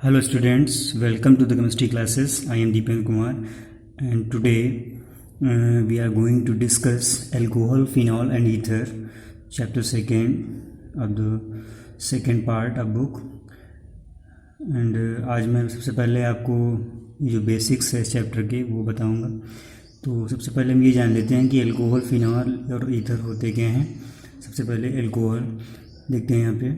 Hello students, welcome to the chemistry classes. I am Deepen Kumar and today we are going to discuss alcohol, phenol and ether, chapter 2 of the second part of book. And आज मैं सबसे पहले आपको जो basics है इस chapter के वो बताऊंगा। तो सबसे पहले हम ये जान लेते हैं कि अल्कोहल, फिनॉल और ईथर होते क्या हैं। सबसे पहले अल्कोहल देखते हैं, यहाँ पे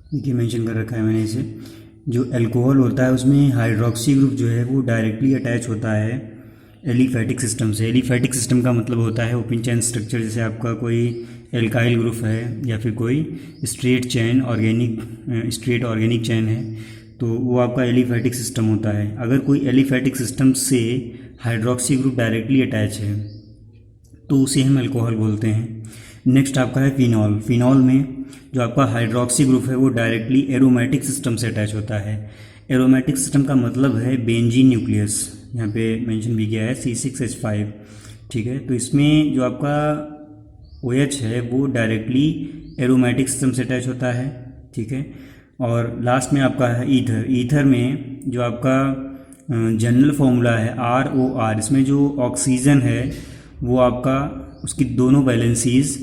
देखिए मेंशन कर रखा है मैंने इसे। जो अल्कोहल होता है उसमें हाइड्रोक्सी ग्रुप जो है वो डायरेक्टली अटैच होता है एलिफैटिक सिस्टम से। एलिफैटिक सिस्टम का मतलब होता है ओपन चेन स्ट्रक्चर, जैसे आपका कोई एल्काइल ग्रुप है या फिर कोई स्ट्रेट ऑर्गेनिक चेन है, तो वो आपका एलिफैटिक सिस्टम होता है। अगर कोई एलिफैटिक सिस्टम से हाइड्रोक्सी ग्रुप डायरेक्टली अटैच है तो उसे हम अल्कोहल बोलते हैं। नेक्स्ट आपका है फिनॉल। फिनॉल में जो आपका हाइड्रोक्सी ग्रुप है वो डायरेक्टली एरोमेटिक सिस्टम से अटैच होता है। एरोमेटिक सिस्टम का मतलब है बेंजीन न्यूक्लियस, यहाँ पे मेंशन भी किया है C6H5, ठीक है। तो इसमें जो आपका OH है वो डायरेक्टली एरोमेटिक सिस्टम से अटैच होता है, ठीक है। और लास्ट में आपका है ईथर। ईथर में जो आपका जनरल फॉर्मूला है ROR, इसमें जो ऑक्सीजन है वो आपका उसकी दोनों वैलेंसीज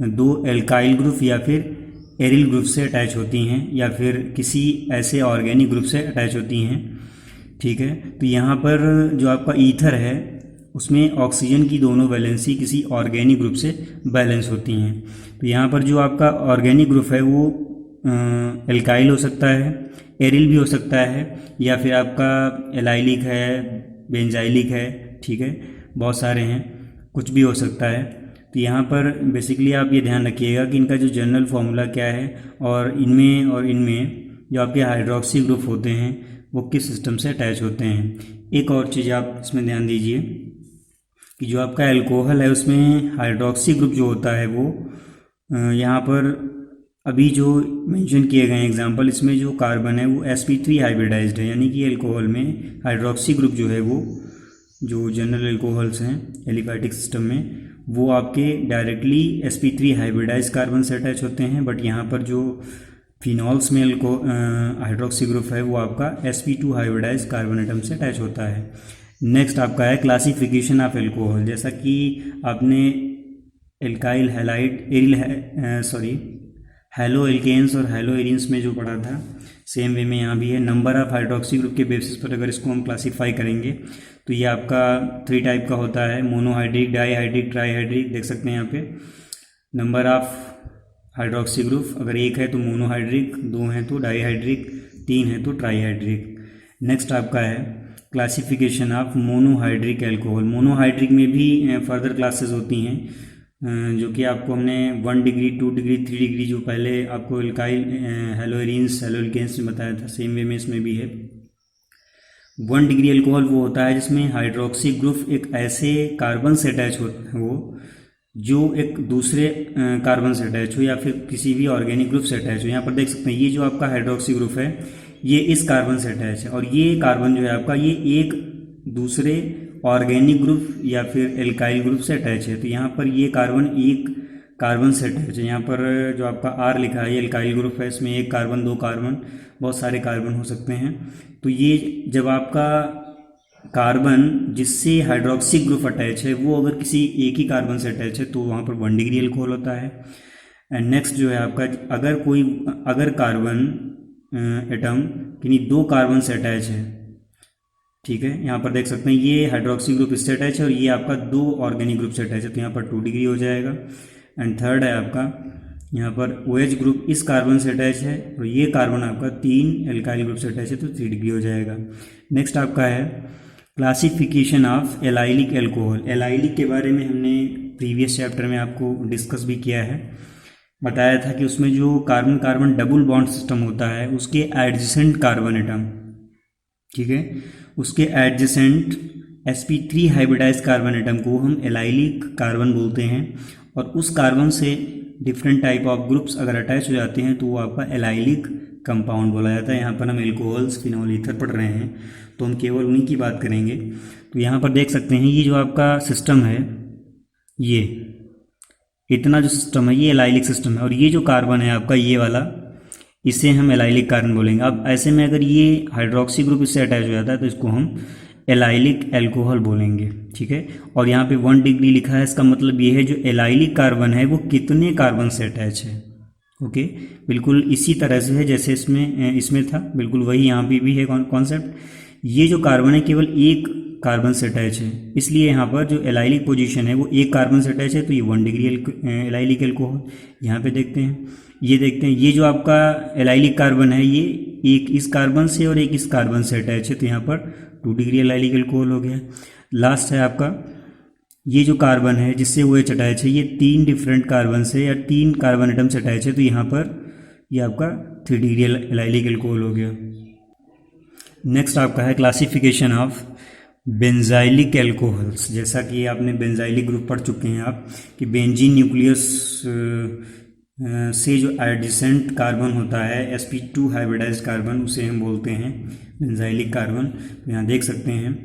दो एल्काइल ग्रुप या फिर एरिल ग्रुप से अटैच होती हैं या फिर किसी ऐसे ऑर्गेनिक ग्रुप से अटैच होती हैं, ठीक है। तो यहाँ पर जो आपका ईथर है उसमें ऑक्सीजन की दोनों वैलेंसी किसी ऑर्गेनिक ग्रुप से बैलेंस होती हैं। तो यहाँ पर जो आपका ऑर्गेनिक ग्रुप है वो एल्काइल हो सकता है, एरिल भी हो सकता है, या फिर आपका एलाइलिक है, बेंजाइलिक है, ठीक है, बहुत सारे हैं, कुछ भी हो सकता है। तो यहाँ पर बेसिकली आप ये ध्यान रखिएगा कि इनका जो जनरल फार्मूला क्या है और इनमें जो आपके हाइड्रोक्सी ग्रुप होते हैं वो किस सिस्टम से अटैच होते हैं। एक और चीज़ आप इसमें ध्यान दीजिए कि जो आपका अल्कोहल है उसमें हाइड्रोक्सी ग्रुप जो होता है वो यहाँ पर अभी जो मेंशन किए गए एग्जांपल, इसमें जो कार्बन है वो sp3 हाइब्रिडाइज्ड है, यानी कि अल्कोहल में हाइड्रोक्सी ग्रुप जो है वो जो जनरल अल्कोहल्स हैं एलिफैटिक सिस्टम में वो आपके डायरेक्टली sp3 हाइब्रिडाइज कार्बन से अटैच होते हैं। बट यहाँ पर जो फिनॉल्स में हाइड्रोक्सी ग्रुप है वो आपका sp2 हाइब्रिडाइज कार्बन एटम से अटैच होता है। नेक्स्ट आपका है क्लासिफिकेशन ऑफ अल्कोहल। जैसा कि आपने एल्काइल हैलो एल्केन्स और हैलो एरिन्स में जो पढ़ा था, सेम वे में यहाँ भी है। नंबर ऑफ हाइड्रोक्सी ग्रुप के बेसिस पर अगर इसको हम क्लासीफाई करेंगे तो ये आपका 3 टाइप का होता है, मोनोहाइड्रिक, डाईहाइड्रिक, ट्राईहाइड्रिक। देख सकते हैं यहाँ पे नंबर ऑफ हाइड्रोक्सी ग्रुप, अगर 1 है तो मोनोहाइड्रिक, 2 हैं तो डाईहाइड्रिक, 3 है तो ट्राईहाइड्रिक। नेक्स्ट आपका है classification of monohydric alcohol. Monohydric में भी फर्दर क्लासेस होती हैं, जो कि आपको हमने 1 डिग्री, 2 डिग्री, 3 डिग्री जो पहले आपको alkyl halo arenes, halo alkanes में बताया था, सेम वे में इसमें भी है। 1 डिग्री अल्कोहल वो होता है जिसमें हाइड्रोक्सी ग्रुप एक ऐसे कार्बन से अटैच हो जो एक दूसरे कार्बन से अटैच हो या फिर किसी भी ऑर्गेनिक ग्रुप से अटैच हो। यहाँ पर देख सकते हैं ये जो आपका हाइड्रोक्सी ग्रुप है ये इस कार्बन से अटैच है और ये कार्बन जो है आपका ये एक दूसरे ऑर्गेनिक ग्रुप या फिर एल्काइल ग्रुप से अटैच है। तो यहाँ पर ये कार्बन एक कार्बन से अटैच है। यहाँ पर जो आपका R लिखा है ये एल्काइल ग्रुप है, इसमें 1 कार्बन, 2 कार्बन, बहुत सारे कार्बन हो सकते हैं। तो ये जब आपका कार्बन जिससे हाइड्रोक्सी ग्रुप अटैच है वो अगर किसी एक ही कार्बन से अटैच है तो वहाँ पर 1 डिग्री अल्कोहल होता है। एंड नेक्स्ट जो है आपका अगर कार्बन एटम किन्हीं 2 कार्बन से अटैच है, ठीक है, यहाँ पर देख सकते हैं ये हाइड्रोक्सी ग्रुप इससे अटैच है और ये आपका 2 ऑर्गेनिक ग्रुप से अटैच है, तो यहाँ पर 2 डिग्री हो जाएगा। एंड थर्ड है आपका यहाँ पर OH ग्रुप इस कार्बन से अटैच है और ये कार्बन आपका 3 एल्काइल ग्रुप से अटैच है, तो 3 डिग्री हो जाएगा। नेक्स्ट आपका है classification of allylic alcohol. Allylic के बारे में हमने प्रीवियस चैप्टर में आपको डिस्कस भी किया है, बताया था कि उसमें जो carbon carbon double bond system होता है उसके एडजेसेंट कार्बन एटम, ठीक है, उसके adjacent sp3 hybridise carbon atom को हम एलाइलिक कार्बन बोलते हैं और उस कार्बन से डिफरेंट टाइप ऑफ ग्रुप्स अगर अटैच हो जाते हैं तो वो आपका एलाइलिक कंपाउंड बोला जाता है। यहाँ पर हम एल्कोहल्स, फिनॉल, ईथर पढ़ रहे हैं तो हम केवल उन्हीं की बात करेंगे। तो यहाँ पर देख सकते हैं ये जो आपका सिस्टम है, ये इतना जो सिस्टम है ये एलाइलिक सिस्टम है और ये जो कार्बन है आपका ये वाला इसे हम एलाइलिक कार्बन बोलेंगे। अब ऐसे में अगर ये हाइड्रोक्सी ग्रुप इससे अटैच हो जाता है तो इसको हम एलाइलिक एल्कोहल बोलेंगे, ठीक है। और यहाँ पे 1 डिग्री लिखा है, इसका मतलब ये है जो एलाइलिक कार्बन है वो कितने कार्बन से अटैच है। ओके, बिल्कुल इसी तरह से है जैसे इसमें था, बिल्कुल वही यहाँ पे भी है कॉन्सेप्ट। ये जो कार्बन है केवल एक कार्बन से अटैच है, इसलिए यहाँ पर जो एलाइलिक पोजीशन है वो एक कार्बन से अटैच है, तो ये 1 डिग्री एलाइलिक एल्कोहल। यहाँ पे देखते हैं, ये जो आपका एलाइलिक कार्बन है ये एक इस कार्बन से और एक इस कार्बन से अटैच है, तो यहाँ पर 2 डिग्री एलाइलिक एल्कोहल हो गया। लास्ट है आपका ये जो कार्बन है जिससे वो एच अटैच है, ये 3 डिफरेंट कार्बन से या 3 कार्बन एटम से अटैच है, तो यहाँ पर ये आपका 3 डिग्री एलाइलिक एल्कोहल हो गया। नेक्स्ट आपका है क्लासिफिकेशन ऑफ बेंजाइलिक एल्कोहल्स। जैसा कि आपने बेंजाइलिक ग्रुप पढ़ चुके हैं आप कि बेंजीन न्यूक्लियस से जो एडजेसेंट कार्बन होता है sp2 हाइब्रिडाइज्ड कार्बन, उसे हम बोलते हैं बेंजाइलिक कार्बन। तो यहाँ देख सकते हैं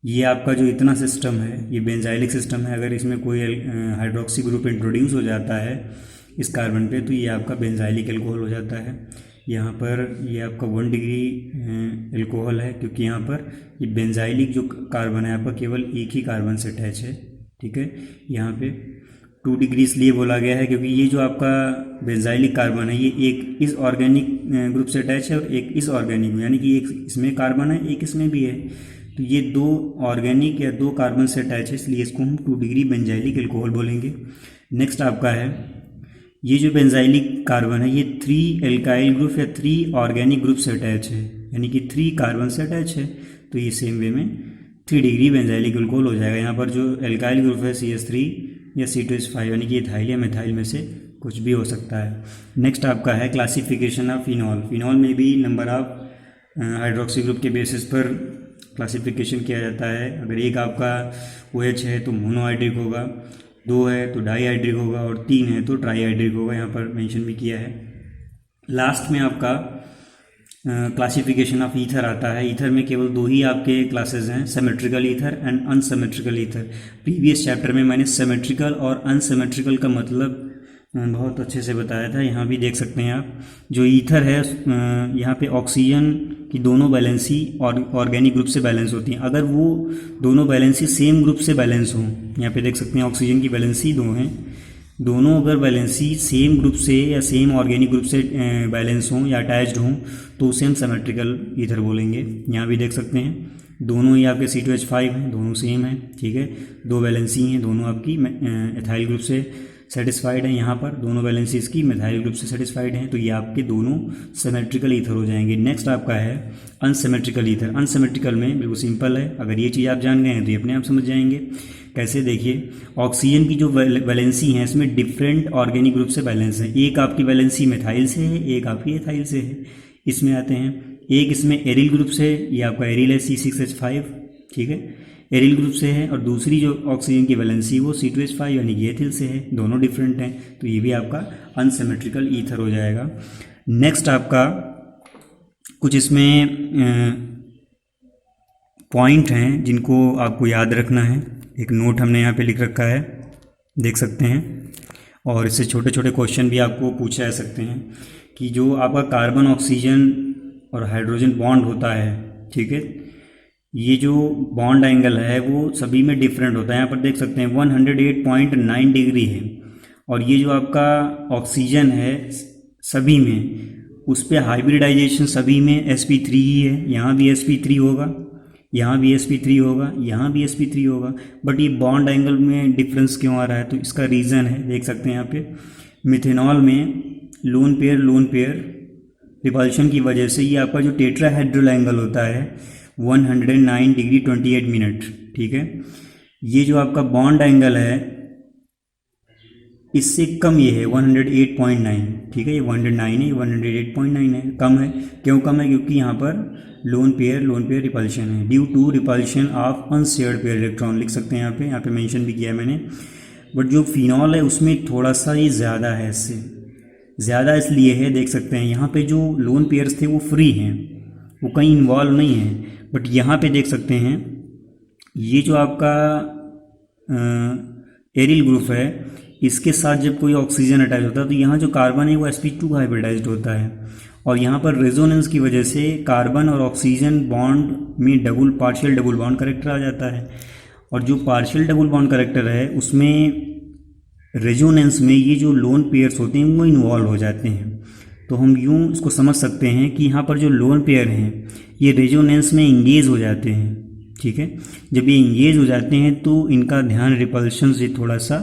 ये आपका जो इतना सिस्टम है ये बेंजाइलिक सिस्टम है। अगर इसमें कोई हाइड्रोक्सी ग्रुप इंट्रोड्यूस हो जाता है इस कार्बन पे तो ये आपका बेंजाइलिक एल्कोहल हो जाता है। यहाँ पर ये आपका 1 डिग्री एल्कोहल है, क्योंकि यहाँ पर ये बेंजाइलिक जो कार्बन है आपका केवल एक ही कार्बन से अटैच है, ठीक है। यहाँ पे 2 डिग्री इसलिए बोला गया है क्योंकि ये जो आपका बेंजाइलिक कार्बन है ये एक इस ऑर्गेनिक ग्रुप से अटैच है और एक इस ऑर्गेनिक में, यानी कि एक इसमें कार्बन है एक इसमें भी है, तो ये 2 ऑर्गेनिक या 2 कार्बन से अटैच है, इसलिए इसको हम 2 डिग्री बेंजाइलिक एल्कोहल बोलेंगे। नेक्स्ट आपका है ये जो बेंजाइलिक कार्बन है ये 3 एल्काइल ग्रुप या 3 ऑर्गेनिक ग्रुप से अटैच है, यानी कि 3 कार्बन से अटैच है, तो ये सेम वे में 3 डिग्री बेंजाइलिक एल्कोहल हो जाएगा। यहाँ पर जो एल्काइल ग्रुप है CH3 या C2H5, यानी कि इथाइल या मिथाइल में से कुछ भी हो सकता है। नेक्स्ट आपका है क्लासिफिकेशन ऑफ फिनॉल। फिनॉल में भी नंबर ऑफ हाइड्रोक्सी ग्रुप के बेसिस पर क्लासिफिकेशन किया जाता है। अगर एक आपका OH है तो मोनोहाइड्रिक होगा, 2 है तो डाईहाइड्रिक होगा और 3 है तो ट्राईहाइड्रिक होगा, यहाँ पर मेंशन भी किया है। लास्ट में आपका क्लासिफिकेशन ऑफ ईथर आता है। ईथर में केवल 2 ही आपके क्लासेस हैं, symmetrical ether and unsymmetrical ether. Previous chapter में मैंने सिमेट्रिकल और अनसिमेट्रिकल का मतलब बहुत अच्छे से बताया था, यहाँ भी देख सकते हैं आप। जो ईथर है यहाँ पे ऑक्सीजन की दोनों वैलेंसी और ऑर्गेनिक ग्रुप से बैलेंस होती हैं। अगर वो दोनों वैलेंसी सेम ग्रुप से बैलेंस हों, यहाँ पे देख सकते हैं ऑक्सीजन की वैलेंसी 2 हैं, दोनों अगर वैलेंसी सेम ग्रुप से या सेम ऑर्गेनिक ग्रुप से बैलेंस हों या अटैच्ड हों तो उसे हम सिमेट्रिकल ईथर बोलेंगे। यहाँ भी देख सकते हैं दोनों ही आपके C2H5 हैं, दोनों सेम हैं, ठीक है। 2 वैलेंसी हैं, दोनों आपकी एथाइल ग्रुप से सेटिस्फाइड हैं, यहाँ पर दोनों वैलेंसीज की मिथाइल ग्रुप से सेटिस्फाइड हैं, तो ये आपके दोनों सिमेट्रिकल ईथर हो जाएंगे। नेक्स्ट आपका है अनसिमेट्रिकल ईथर। अनसिमेट्रिकल में बिल्कुल सिंपल है, अगर ये चीज़ आप जान गए हैं तो ये अपने आप समझ जाएंगे। कैसे, देखिए ऑक्सीजन की जो वैलेंसी है इसमें डिफरेंट ऑर्गेनिक ग्रुप से बैलेंस है। एक आपकी वैलेंसी मिथाइल से है, एक आपकी एथाइल से है। इसमें आते हैं एक इसमें एरिल ग्रुप से, ये आपका एरिल है C6H5, ठीक है, एरिल ग्रुप से है, और दूसरी जो ऑक्सीजन की वैलेंसी वो C2H5 यानी कि एथिल से है, दोनों डिफरेंट हैं, तो ये भी आपका अनसिमेट्रिकल ईथर हो जाएगा। नेक्स्ट आपका कुछ इसमें पॉइंट हैं जिनको आपको याद रखना है। एक नोट हमने यहाँ पे लिख रखा है, देख सकते हैं, और इससे छोटे छोटे क्वेश्चन भी आपको पूछे जा सकते हैं कि जो आपका कार्बन ऑक्सीजन और हाइड्रोजन बॉन्ड होता है, ठीक है, ये जो बॉन्ड एंगल है वो सभी में डिफरेंट होता है। यहाँ पर देख सकते हैं 108.9 डिग्री है, और ये जो आपका ऑक्सीजन है सभी में, उस पर हाइब्रिडाइजेशन सभी में sp3 ही है। यहाँ भी sp3 होगा, यहाँ भी sp3 होगा, यहाँ भी sp3 होगा, बट ये बॉन्ड एंगल में डिफरेंस क्यों आ रहा है, तो इसका रीज़न है, देख सकते हैं यहाँ पे मिथेनॉल में लोन पेयर रिपल्शन की वजह से ये आपका जो टेट्राहेड्रल एंगल होता है 109 डिग्री 28 मिनट, ठीक है। ये जो आपका बॉन्ड एंगल है इससे कम ये है 108.9, ठीक है, ये 109 है, 108.9 है, कम है। क्यों कम है, क्योंकि यहाँ पर लोन पेयर रिपल्शन है, due to repulsion of unshared pair electron, लिख सकते हैं यहाँ पे मेंशन भी किया है मैंने। बट जो फिनॉल है उसमें थोड़ा सा ये ज़्यादा है, इससे ज़्यादा इसलिए है, देख सकते हैं यहाँ पे जो लोन पेयर्स थे वो फ्री हैं, वो कहीं इन्वॉल्व नहीं हैं, बट यहाँ पे देख सकते हैं ये जो आपका एरिल ग्रुप है इसके साथ जब कोई ऑक्सीजन अटैच होता है तो यहाँ जो कार्बन है वो sp2 हाइब्रिडाइज्ड होता है, और यहाँ पर रेजोनेंस की वजह से कार्बन और ऑक्सीजन बॉन्ड में पार्शियल डबल बॉन्ड करेक्टर आ जाता है। और जो पार्शियल डबल बॉन्ड करेक्टर है उसमें रेजोनेंस में ये जो लोन पेयर्स होते हैं वो इन्वॉल्व हो जाते हैं। तो हम यूँ इसको समझ सकते हैं कि यहाँ पर जो लोन पेयर हैं ये रेजोनेंस में इंगेज हो जाते हैं, ठीक है। जब ये इंगेज हो जाते हैं तो इनका ध्यान रिपल्शन से थोड़ा सा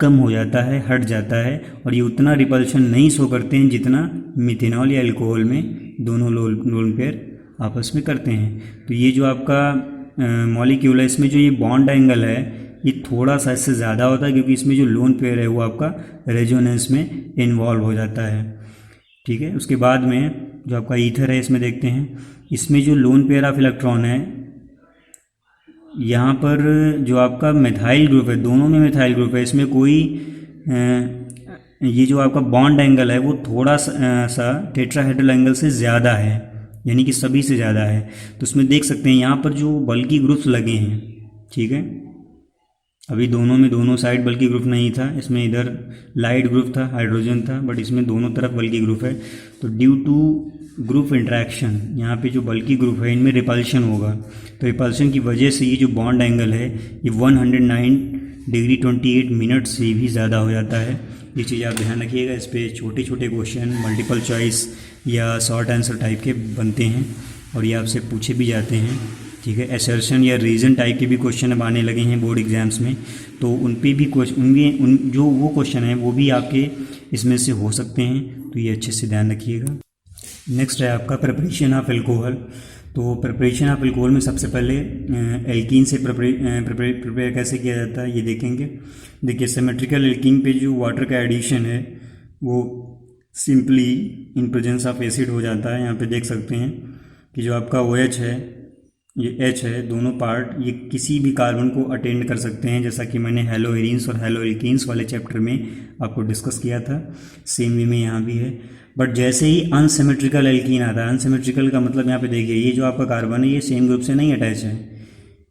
कम हो जाता है, हट जाता है, और ये उतना रिपल्शन नहीं शो करते हैं जितना मिथेनॉल या अल्कोहल में दोनों लोन पेयर आपस में करते हैं। तो ये जो आपका मॉलिक्यूल है इसमें जो ये बॉन्ड एंगल है ये थोड़ा सा इससे ज़्यादा होता है, क्योंकि इसमें जो लोन पेयर है वो आपका रेजोनेंस में इन्वॉल्व हो जाता है, ठीक है। उसके बाद में जो आपका ईथर है इसमें देखते हैं, इसमें जो लोन पेयर ऑफ इलेक्ट्रॉन है यहाँ पर जो आपका मिथाइल ग्रुप है, दोनों में मिथाइल ग्रुप है, इसमें कोई ये जो आपका बॉन्ड एंगल है वो थोड़ा सा टेट्राहेड्रल एंगल से ज़्यादा है, यानी कि सभी से ज़्यादा है। तो उसमें देख सकते हैं यहाँ पर जो बल्कि ग्रुप्स लगे हैं, ठीक है। अभी दोनों में दोनों साइड बल्कि ग्रुप नहीं था, इसमें इधर लाइट ग्रुप था, हाइड्रोजन था, बट इसमें दोनों तरफ बल्कि ग्रुप है। तो ड्यू टू ग्रुप इंट्रैक्शन यहाँ पे जो बल्कि ग्रुप है इनमें रिपल्शन होगा। तो रिपल्शन की वजह से ये जो बॉन्ड एंगल है ये 109 डिग्री 28 मिनट से भी ज़्यादा हो जाता है। ये चीज़ आप ध्यान रखिएगा, इस पर छोटे छोटे क्वेश्चन मल्टीपल चॉइस या शॉर्ट आंसर टाइप के बनते हैं और ये आपसे पूछे भी जाते हैं, ठीक है। असर्शन या रीज़न टाइप के भी क्वेश्चन अब आने लगे हैं बोर्ड एग्जाम्स में, तो उन पे भी जो वो क्वेश्चन है वो भी आपके इसमें से हो सकते हैं, तो ये अच्छे से ध्यान रखिएगा। नेक्स्ट है आपका प्रिपरेशन ऑफ एल्कोहल। तो प्रिपरेशन ऑफ एल्कोहल में सबसे पहले एल्कीन से प्रिपेयर कैसे किया जाता है ये देखेंगे। देखिए सिमेट्रिकल एल्कीन पे जो वाटर का एडिशन है वो simply in presence of acid हो जाता है। यहाँ पे देख सकते हैं कि जो आपका OH है ये H है, दोनों पार्ट ये किसी भी कार्बन को अटेंड कर सकते हैं, जैसा कि मैंने हेलोइरिन्स और हेलोइल्कीन्स वाले चैप्टर में आपको डिस्कस किया था। सेम वे में यहाँ भी है, बट जैसे ही अनसिमेट्रिकल एल्कीन आता है, अनसिमेट्रिकल का मतलब यहाँ पे देखिए ये जो आपका कार्बन है ये सेम ग्रुप से नहीं अटैच है,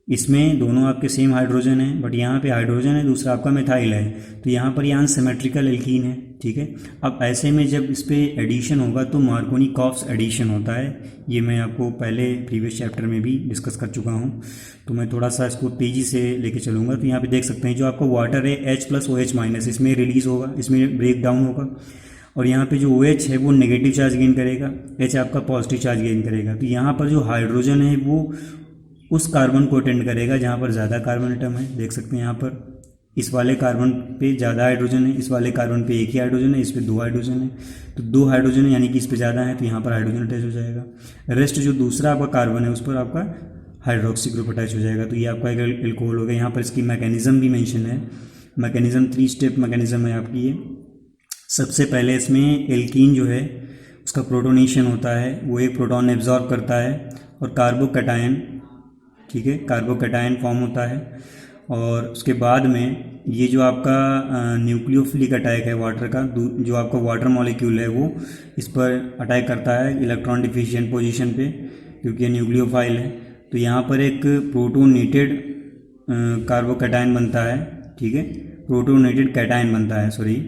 इसमें दोनों आपके सेम हाइड्रोजन है, बट यहाँ पे हाइड्रोजन है, दूसरा आपका मिथाइल है, तो यहाँ पर ये अनसिमेट्रिकल एल्कीन है, ठीक है। अब ऐसे में जब इस पर एडिशन होगा तो मार्कोनी-कॉप्स एडिशन होता है। ये मैं आपको पहले प्रीवियस चैप्टर में भी डिस्कस कर चुका हूँ, तो मैं थोड़ा सा इसको तेज़ी से लेके चलूँगा। तो यहाँ पे देख सकते हैं जो आपका वाटर है H+OH- इसमें रिलीज़ होगा, इसमें ब्रेक डाउन होगा, और यहाँ पे जो OH है वो नेगेटिव चार्ज गेन करेगा, H आपका पॉजिटिव चार्ज गेन करेगा। तो यहाँ पर जो हाइड्रोजन है वो उस कार्बन को अटेंड करेगा जहाँ पर ज़्यादा कार्बन एटम है। देख सकते हैं यहाँ पर इस वाले कार्बन पे ज़्यादा हाइड्रोजन है, इस वाले कार्बन पे एक ही हाइड्रोजन है, इस पे 2 हाइड्रोजन है, तो 2 हाइड्रोजन है यानी कि इस पे ज़्यादा है, तो यहाँ पर हाइड्रोजन अटैच हो जाएगा। रेस्ट जो दूसरा आपका कार्बन है उस पर आपका हाइड्रोक्सी ग्रुप अटैच हो जाएगा, तो ये आपका एक एल्कोहल हो गया। यहाँ पर इसकी मैकेनिज्म भी मेंशन है, मैकेनिज्म 3 स्टेप मैकेनिज्म है आपकी ये। सबसे पहले इसमें एल्कीन जो है उसका प्रोटोनेशन होता है, वो एक प्रोटॉन एब्जॉर्ब करता है और कार्बोकैटायन, ठीक है, कार्बोकैटायन फॉर्म होता है। और उसके बाद में ये जो आपका न्यूक्लियोफिलिक अटैक है वाटर का, जो आपका वाटर मॉलिक्यूल है वो इस पर अटैक करता है इलेक्ट्रॉन डिफिशिएंट पोजीशन पे, क्योंकि ये न्यूक्लियोफाइल है। तो यहाँ पर एक प्रोटोनेटेड कार्बोकैटायन बनता है, ठीक है, प्रोटोनेटेड कैटायन बनता है, सॉरी,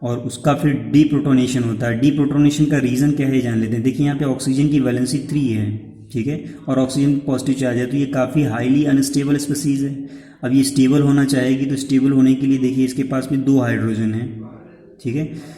और उसका फिर डीप्रोटोनेशन होता है। डीप्रोटोनेशन का रीज़न क्या है जान लेते हैं। देखिए यहाँ पे ऑक्सीजन की वैलेंसी 3 है, ठीक है, और ऑक्सीजन पॉजिटिव चार्ज है, तो ये काफ़ी हाईली अनस्टेबल स्पीसीज़ है। अब ये स्टेबल होना चाहेगी, तो स्टेबल होने के लिए देखिए इसके पास में 2 हाइड्रोजन है, ठीक है।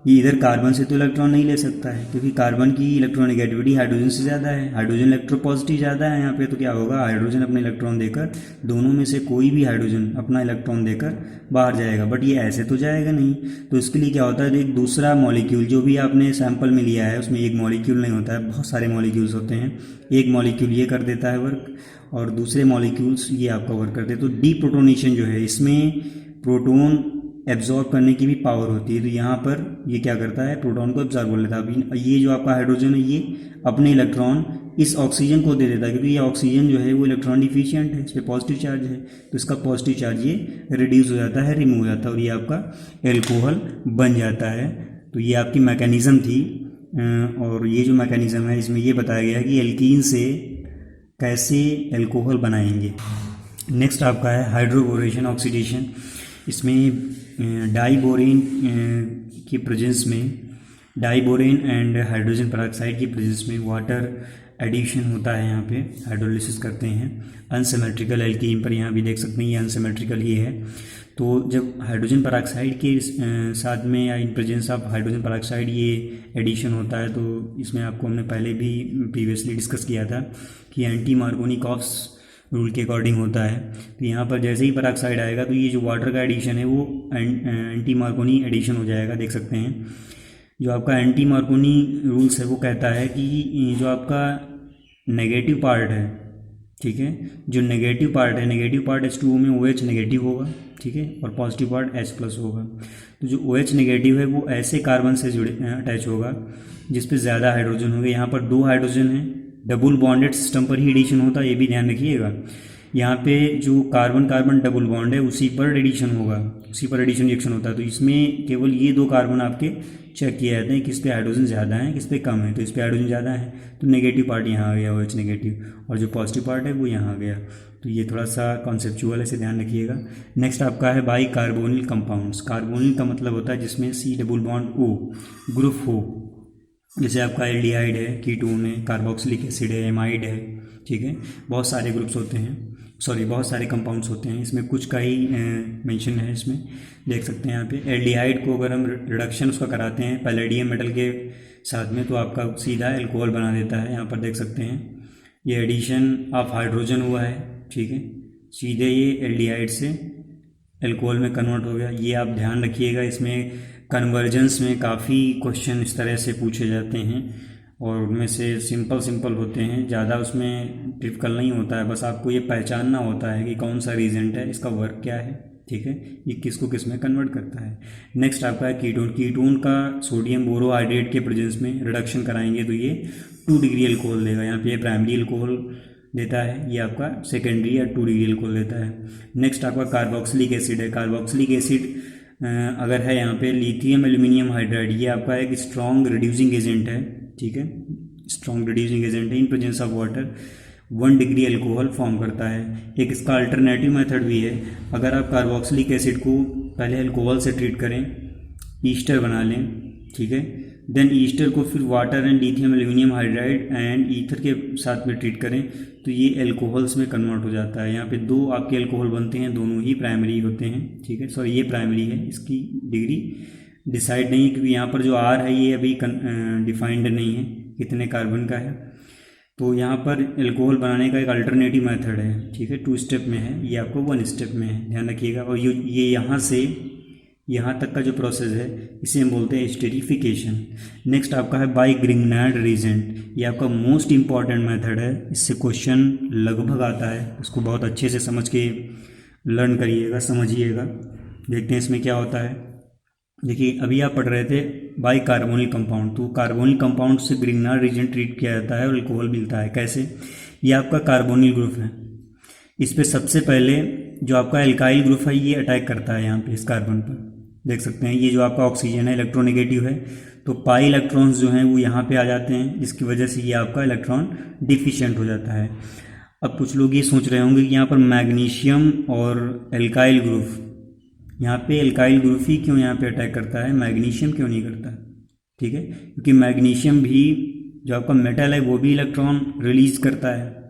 ये इधर कार्बन से तो इलेक्ट्रॉन नहीं ले सकता है, क्योंकि कार्बन की इलेक्ट्रोनेगेटिविटी हाइड्रोजन से ज़्यादा है, हाइड्रोजन इलेक्ट्रोपॉजिटिव ज़्यादा है यहाँ पे, तो क्या होगा, हाइड्रोजन अपने इलेक्ट्रॉन देकर, दोनों में से कोई भी हाइड्रोजन अपना इलेक्ट्रॉन देकर बाहर जाएगा, बट ये ऐसे तो जाएगा नहीं। तो इसके लिए क्या होता है, एक दूसरा मॉलिक्यूल जो भी आपने सैंपल में लिया है उसमें एक मॉलिक्यूल नहीं होता है, बहुत सारे मॉलिक्यूल्स होते हैं। एक मॉलिक्यूल ये कर देता है वर्क और दूसरे मॉलिक्यूल्स ये आपका वर्क करते हैं। तो डीप्रोटोनेशन जो है इसमें प्रोटोन एब्जॉर्ब करने की भी पावर होती है, तो यहाँ पर ये क्या करता है, प्रोटॉन को एब्जॉर्ब कर लेता है। अभी ये जो आपका हाइड्रोजन है ये अपने इलेक्ट्रॉन इस ऑक्सीजन को दे देता है, क्योंकि ये ऑक्सीजन जो है वो इलेक्ट्रॉन डिफिशिएंट है, इस पर पॉजिटिव चार्ज है, तो इसका पॉजिटिव चार्ज ये रिड्यूस हो जाता है, रिमूव हो जाता है, और ये आपका एल्कोहल बन जाता है। तो ये आपकी मैकेनिज़्म थी, और ये जो मैकेनिज़्म है इसमें ये बताया गया है कि एल्कीन से कैसे एल्कोहल बनाएंगे। नेक्स्ट आपका है हाइड्रोबोरेशन ऑक्सीडेशन। इसमें डाइबोरेन की प्रेजेंस में डाइबोरेन एंड हाइड्रोजन पेरोक्साइड की प्रेजेंस में वाटर एडिशन होता है, यहाँ पे हाइड्रोलिसिस करते हैं अनसिमेट्रिकल एल्कीन पर, यहाँ भी देख सकते हैं ये अनसिमेट्रिकल ही है। तो जब हाइड्रोजन पेरोक्साइड के साथ में या in presence of hydrogen peroxide ये एडिशन होता है, तो इसमें आपको हमने पहले भी प्रीवियसली डिस्कस किया था कि एंटी मार्कोनी-कॉप्स रूल के अकॉर्डिंग होता है। तो यहाँ पर जैसे ही पेरोक्साइड आएगा तो ये जो वाटर का एडिशन है वो एंटी मार्कोनी एडिशन हो जाएगा। देख सकते हैं जो आपका एंटी मार्कोनी रूल्स है वो कहता है कि जो आपका नेगेटिव पार्ट है, ठीक है, जो नेगेटिव पार्ट है, नेगेटिव पार्ट H2O में OH नेगेटिव होगा, ठीक है, और पॉजिटिव पार्ट H+ होगा। तो जो OH नेगेटिव है वो ऐसे कार्बन से जुड़े अटैच होगा जिस पे ज़्यादा हाइड्रोजन होंगे। यहाँ पर 2 हाइड्रोजन है, डबल बॉन्डेड सिस्टम पर ही एडिशन होता है, ये भी ध्यान रखिएगा। यहाँ पे जो कार्बन कार्बन डबल बॉन्ड है उसी पर एडिशन होगा, उसी पर एडिशन रिएक्शन होता है। तो इसमें केवल ये 2 कार्बन आपके चेक किए जाते हैं किस पे हाइड्रोजन ज़्यादा है किस पे कम है। तो इस पे हाइड्रोजन ज़्यादा है तो नेगेटिव पार्ट यहाँ आ गया OH नेगेटिव, और जो पॉजिटिव पार्ट है वो यहाँ आ गया। तो ये थोड़ा सा कॉन्सेप्चुअल है, इसे ध्यान रखिएगा। नेक्स्ट आपका है बाई कार्बोनिल कंपाउंड्स। कार्बोनिल का मतलब होता है जिसमें C double bond O group हो, जैसे आपका एल्डिहाइड है, कीटोन है, कार्बोक्सिलिक एसिड है, एमाइड है, ठीक है, बहुत सारे ग्रुप्स होते हैं, सॉरी बहुत सारे कंपाउंड्स होते हैं। इसमें कुछ का ही मेंशन है, इसमें देख सकते हैं। यहाँ पे एल्डिहाइड को अगर हम रिडक्शन उसका कराते हैं पैलेडियम मेटल के साथ में तो आपका सीधा एल्कोहल बना देता है। यहाँ पर देख सकते हैं ये एडिशन ऑफ हाइड्रोजन हुआ है, ठीक है, सीधे ये एल्डिहाइड से एल्कोहल में कन्वर्ट हो गया। ये आप ध्यान रखिएगा, इसमें कन्वर्जेंस में काफ़ी क्वेश्चन इस तरह से पूछे जाते हैं और उनमें से सिंपल होते हैं, ज़्यादा उसमें डिफिकल्ट नहीं होता है। बस आपको ये पहचानना होता है कि कौन सा रीजेंट है, इसका वर्क क्या है, ठीक है, ये किसको किस में कन्वर्ट करता है। नेक्स्ट आपका है कीटोन। कीटोन का सोडियम बोरोहाइड्रेट के प्रेजेंस में रिडक्शन कराएंगे तो ये 2 डिग्री अल्कोहल देगा। यहाँ पे ये प्राइमरी अल्कोहल देता है, ये आपका सेकेंडरी या 2 डिग्री अल्कोहल देता है। नेक्स्ट आपका कार्बोक्सिलिक एसिड है। कार्बोक्सिलिक एसिड अगर है यहाँ पे लिथियम एल्यूमिनियम हाइड्राइड, ये आपका एक स्ट्रॉन्ग रिड्यूसिंग एजेंट है, ठीक है, स्ट्रॉन्ग रिड्यूसिंग एजेंट है। In presence of water 1 degree alcohol form करता है। एक इसका अल्टरनेटिव मेथड भी है, अगर आप कार्बोक्सिलिक एसिड को पहले अल्कोहल से ट्रीट करें, ईस्टर बना लें, ठीक है, देन ईस्टर को फिर water and lithium aluminium hydride and ether के साथ में ट्रीट करें तो ये एल्कोहल्स में कन्वर्ट हो जाता है। यहाँ पे 2 आपके अल्कोहल बनते हैं, दोनों ही प्राइमरी होते हैं, ठीक है, सॉरी ये प्राइमरी है, इसकी डिग्री डिसाइड नहीं है क्योंकि यहाँ पर जो R है ये अभी डिफाइंड नहीं है कितने कार्बन का है। तो यहाँ पर एल्कोहल बनाने का एक अल्टरनेटिव मेथड है, ठीक है, 2 स्टेप में है, ये आपको 1 स्टेप में है, ध्यान रखिएगा। और ये यहाँ से यहाँ तक का जो प्रोसेस है इसे हम बोलते हैं एस्टेरिफिकेशन। नेक्स्ट आपका है बाई ग्रिग्नार्ड रीजेंट, ये आपका मोस्ट इंपॉर्टेंट मेथड है, इससे क्वेश्चन लगभग आता है, उसको बहुत अच्छे से समझ के लर्न करिएगा, समझिएगा। देखते हैं इसमें क्या होता है। देखिए अभी आप पढ़ रहे थे बाई कार्बोनिल कंपाउंड, तो कार्बोनिल कंपाउंड से ग्रिग्नार्ड रीजेंट ट्रीट किया जाता है और अल्कोहल मिलता है। कैसे? ये आपका कार्बोनिल ग्रुप है, इस पर सबसे पहले जो आपका एल्काइल ग्रुप है ये अटैक करता है यहाँ पे इस कार्बन पर, देख सकते हैं। ये जो आपका ऑक्सीजन है इलेक्ट्रोनेगेटिव है, तो पाई इलेक्ट्रॉन्स जो हैं वो यहाँ पे आ जाते हैं, जिसकी वजह से ये आपका इलेक्ट्रॉन डिफिशिएंट हो जाता है। अब कुछ लोग ये सोच रहे होंगे कि यहाँ पर मैग्नीशियम और एल्काइल ग्रुप, यहाँ पे एल्काइल ग्रुप ही क्यों यहाँ पे अटैक करता है, मैग्नीशियम क्यों नहीं करता, ठीक है, क्योंकि मैग्नीशियम भी जो आपका मेटल है वो भी इलेक्ट्रॉन रिलीज करता है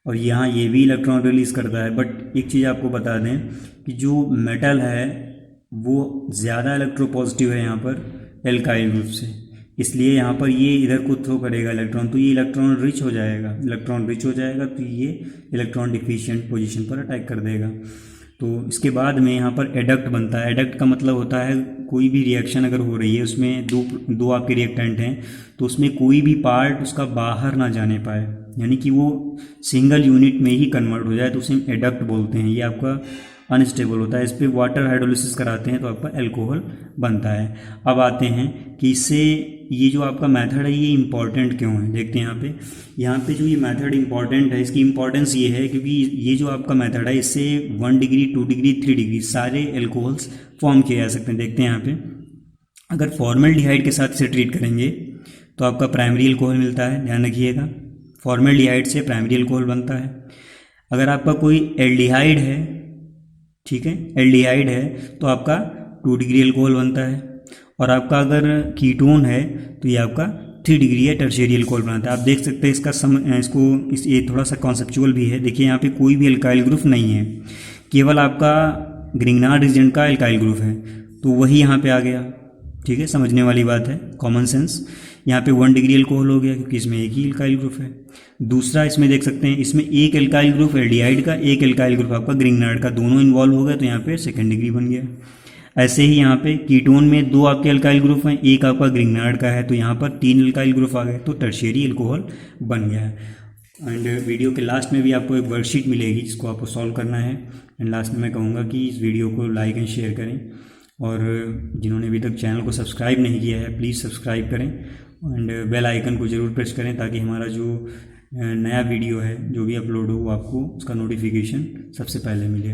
और यहाँ ये भी इलेक्ट्रॉन रिलीज करता है। बट एक चीज़ आपको बता दें कि जो मेटल है वो ज़्यादा इलेक्ट्रोपॉजिटिव है यहाँ पर एल्काइल ग्रुप से, इसलिए यहाँ पर ये इधर को थ्रो करेगा इलेक्ट्रॉन, तो ये इलेक्ट्रॉन रिच हो जाएगा, इलेक्ट्रॉन रिच हो जाएगा तो ये इलेक्ट्रॉन डिफिशिएंट पोजीशन पर अटैक कर देगा। तो इसके बाद में यहाँ पर एडक्ट बनता है। एडक्ट का मतलब होता है कोई भी रिएक्शन अगर हो रही है उसमें दो आपके रिएक्टेंट हैं तो उसमें कोई भी पार्ट उसका बाहर ना जाने पाए, यानी कि वो सिंगल यूनिट में ही कन्वर्ट हो जाए, तो उसे एडक्ट बोलते हैं। ये आपका अनस्टेबल होता है, इस पर वाटर हाइड्रोलिसिस कराते हैं तो आपका अल्कोहल बनता है। अब आते हैं कि इससे ये जो आपका मेथड है ये इंपॉर्टेंट क्यों है। देखते हैं यहाँ पे जो ये मेथड इंपॉर्टेंट है, इसकी इंपॉर्टेंस ये है क्योंकि ये जो आपका मेथड है इससे 1 डिग्री 2 डिग्री 3 डिग्री सारे एल्कोहल्स फॉर्म किए जा सकते हैं। देखते हैं यहाँ पे अगर फॉर्मल्डिहाइड के साथ इसे ट्रीट करेंगे तो आपका प्राइमरी अल्कोहल मिलता है, ध्यान रखिएगा, फॉर्मल्डिहाइड से प्राइमरी अल्कोहल बनता है। अगर आपका कोई एल्डिहाइड है, ठीक है, एल्डिहाइड है तो आपका 2 डिग्री अल्कोहल बनता है। और आपका अगर कीटोन है तो ये आपका 3 डिग्री या टर्शियरी अल्कोहल बनाता है। आप देख सकते हैं ये थोड़ा सा कॉन्सेप्चुअल भी है। देखिए यहाँ पे कोई भी अल्काइल ग्रुप नहीं है, केवल आपका ग्रिग्नार्ड रीजन का अल्काइल ग्रुप है, तो वही यहाँ पे आ गया। ठीक है, समझने वाली बात है, कॉमन सेंस। यहाँ पे 1 डिग्री अल्कोहल हो गया क्योंकि इसमें एक ही अल्काइल ग्रुप है। दूसरा इसमें देख सकते हैं, इसमें एक अल्काइल ग्रुप एल्डिहाइड का, एक अल्काइल ग्रुप आपका ग्रिग्नार्ड का, दोनों इन्वॉल्व हो गए तो यहाँ पे 2nd डिग्री बन गया। ऐसे ही यहाँ पे कीटोन में 2 आपके अल्काइल ग्रुप हैं, एक आपका ग्रिग्नार्ड का है, तो यहाँ पर 3 अल्काइल ग्रुप आ गए, तो टर्शियरी अल्कोहल बन गया है। एंड वीडियो के लास्ट में भी आपको एक वर्कशीट मिलेगी जिसको आपको सॉल्व करना है। एंड लास्ट में मैं कहूँगा कि इस वीडियो को लाइक एंड शेयर करें, और जिन्होंने अभी तक चैनल को सब्सक्राइब नहीं किया है प्लीज़ सब्सक्राइब करें, एंड बेल आइकन को ज़रूर प्रेस करें ताकि हमारा जो नया वीडियो है जो भी अपलोड हो वो आपको उसका नोटिफिकेशन सबसे पहले मिले।